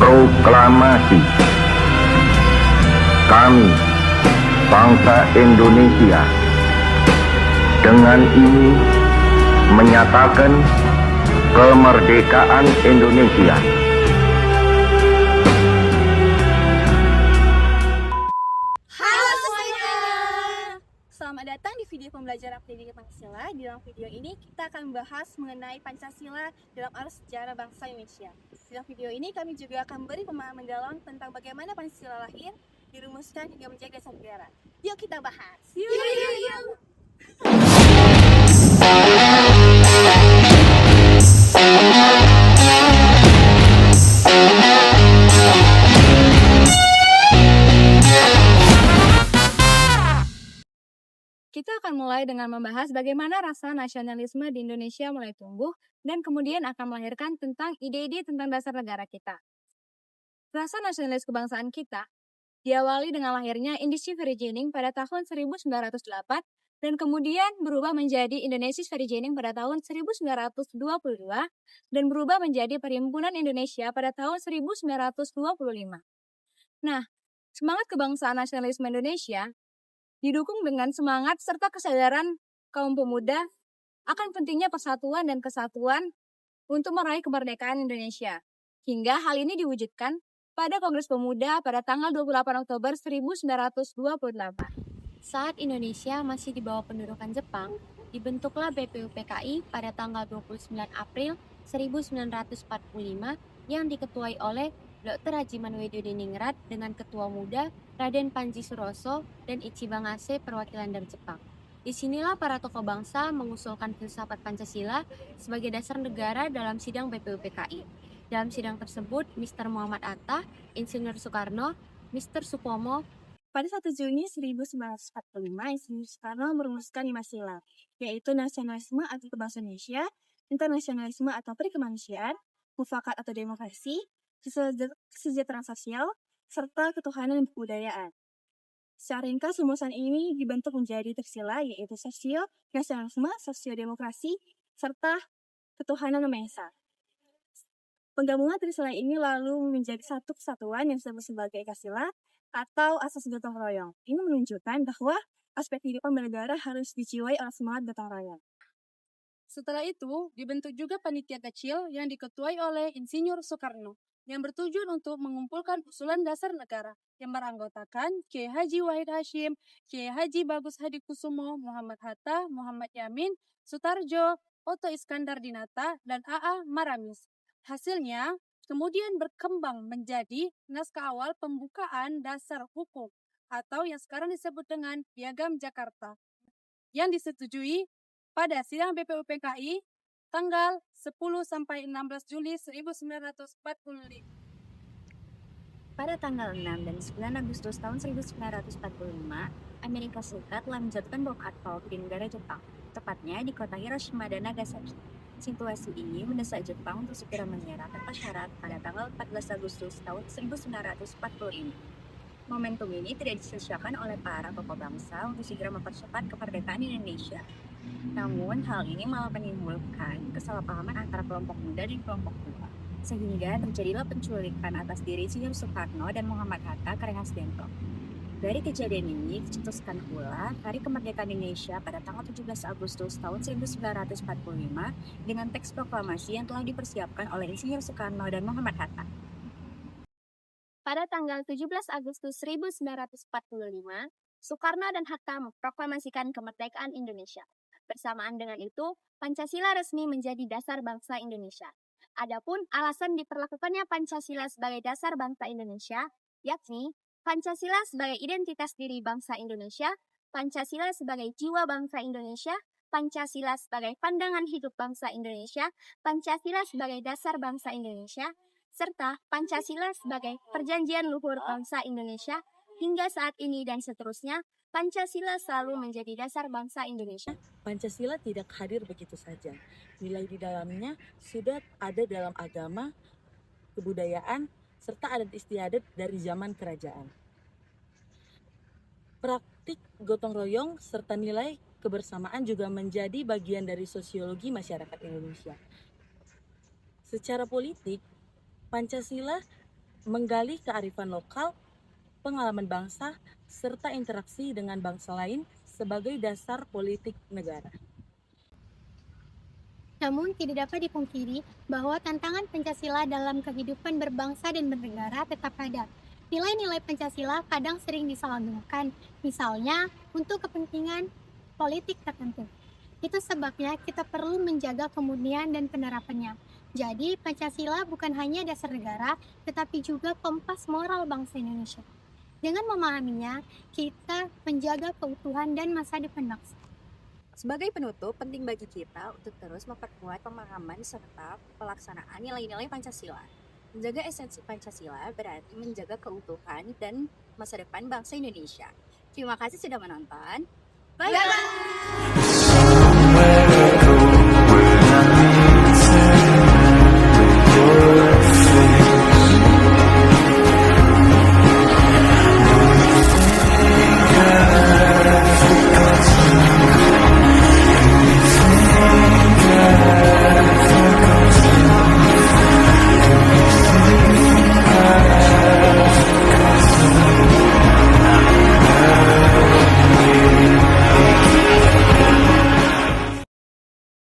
Proklamasi. Kami, bangsa Indonesia, dengan ini menyatakan kemerdekaan Indonesia. Halo semuanya! Selamat datang di video pembelajaran pendidikan Pancasila. Di dalam video ini kita akan membahas mengenai Pancasila dalam arus sejarah bangsa Indonesia. Di dalam video ini kami juga akan beri pemahaman mendalam tentang bagaimana Pancasila lahir, dirumuskan hingga menjadi dasar negara. Yuk kita bahas! Yuk! Kita akan mulai dengan membahas bagaimana rasa nasionalisme di Indonesia mulai tumbuh dan kemudian akan melahirkan tentang ide-ide tentang dasar negara kita. Rasa nasionalis kebangsaan kita diawali dengan lahirnya Indische Vereniging pada tahun 1908 dan kemudian berubah menjadi Indonesische Vereniging pada tahun 1922 dan berubah menjadi Perhimpunan Indonesia pada tahun 1925. Nah, semangat kebangsaan nasionalisme Indonesia didukung dengan semangat serta kesadaran kaum pemuda akan pentingnya persatuan dan kesatuan untuk meraih kemerdekaan Indonesia. Hingga hal ini diwujudkan pada Kongres Pemuda pada tanggal 28 Oktober 1928. Saat Indonesia masih di bawah pendudukan Jepang, dibentuklah BPUPKI pada tanggal 29 April 1945 yang diketuai oleh Dr. Haji Manwedudiningrat dengan Ketua Muda Raden Panji Suroso dan Ichiban Ase perwakilan dari Jepang. Disinilah para tokoh bangsa mengusulkan filsafat Pancasila sebagai dasar negara dalam sidang BPUPKI. Dalam sidang tersebut, Mr. Muhammad Atta, Insinyur Soekarno, Mr. Supomo. Pada 1 Juni 1945, Insinyur Soekarno merumuskan 5 sila, yaitu nasionalisme atau kebangsaan Indonesia, internasionalisme atau perikemanusiaan, mufakat atau demokrasi, kesejahteraan sosial, serta ketuhanan dan kebudayaan. Secara ringkas, rumusan ini dibentuk menjadi tersila, yaitu sosio, nasionalisme, sosiodemokrasi, serta ketuhanan yang Maha Esa. Penggabungan trisila ini lalu menjadi satu kesatuan yang disebut sebagai Ekasila atau asas gotong royong. Ini menunjukkan bahwa aspek kehidupan bernegara harus dijiwai oleh semangat gotong royong. Setelah itu, dibentuk juga panitia kecil yang diketuai oleh Insinyur Soekarno, yang bertujuan untuk mengumpulkan usulan dasar negara yang beranggotakan Kiai Haji Wahid Hasyim, Kiai Haji Bagus Hadikusumo, Muhammad Hatta, Muhammad Yamin, Sutarjo, Oto Iskandar Dinata, dan A.A. Maramis. Hasilnya kemudian berkembang menjadi naskah awal pembukaan dasar hukum atau yang sekarang disebut dengan Piagam Jakarta yang disetujui pada sidang BPUPKI tanggal 10-16 Juli 1945. Pada tanggal 6 dan 9 Agustus tahun 1945, Amerika Serikat telah menjatuhkan bom atom di negara Jepang, tepatnya di kota Hiroshima dan Nagasaki. Situasi ini mendesak Jepang untuk segera menyerah tanpa syarat pada tanggal 14 Agustus tahun 1945. Momentum ini tidak disia-siakan oleh para tokoh bangsa untuk segera mempercepat kemerdekaan Indonesia. Namun, hal ini malah menimbulkan kesalahpahaman antara kelompok muda dan kelompok tua, sehingga terjadilah penculikan atas diri Insinyur Soekarno dan Muhammad Hatta ke Rengasdengklok. Dari kejadian ini, dicetuskan pula Hari Kemerdekaan Indonesia pada tanggal 17 Agustus tahun 1945 dengan teks proklamasi yang telah dipersiapkan oleh Insinyur Soekarno dan Muhammad Hatta. Pada tanggal 17 Agustus 1945, Soekarno dan Hatta memproklamasikan kemerdekaan Indonesia. Bersamaan dengan itu, Pancasila resmi menjadi dasar bangsa Indonesia. Adapun alasan diperlakukannya Pancasila sebagai dasar bangsa Indonesia, yakni Pancasila sebagai identitas diri bangsa Indonesia, Pancasila sebagai jiwa bangsa Indonesia, Pancasila sebagai pandangan hidup bangsa Indonesia, Pancasila sebagai dasar bangsa Indonesia, serta Pancasila sebagai perjanjian luhur bangsa Indonesia. Hingga saat ini dan seterusnya, Pancasila selalu menjadi dasar bangsa Indonesia. Pancasila tidak hadir begitu saja. Nilai di dalamnya sudah ada dalam agama, kebudayaan, serta adat istiadat dari zaman kerajaan. Praktik gotong royong serta nilai kebersamaan juga menjadi bagian dari sosiologi masyarakat Indonesia. Secara politik, Pancasila menggali kearifan lokal, pengalaman bangsa, serta interaksi dengan bangsa lain sebagai dasar politik negara. Namun tidak dapat dipungkiri bahwa tantangan Pancasila dalam kehidupan berbangsa dan bernegara tetap ada. Nilai-nilai Pancasila kadang sering disalahgunakan, misalnya untuk kepentingan politik tertentu. Itu sebabnya kita perlu menjaga kemurnian dan penerapannya. Jadi Pancasila bukan hanya dasar negara, tetapi juga kompas moral bangsa Indonesia. Dengan memahaminya, kita menjaga keutuhan dan masa depan bangsa. Sebagai penutup, penting bagi kita untuk terus memperkuat pemahaman serta pelaksanaan nilai-nilai Pancasila. Menjaga esensi Pancasila berarti menjaga keutuhan dan masa depan bangsa Indonesia. Terima kasih sudah menonton. Bye-bye!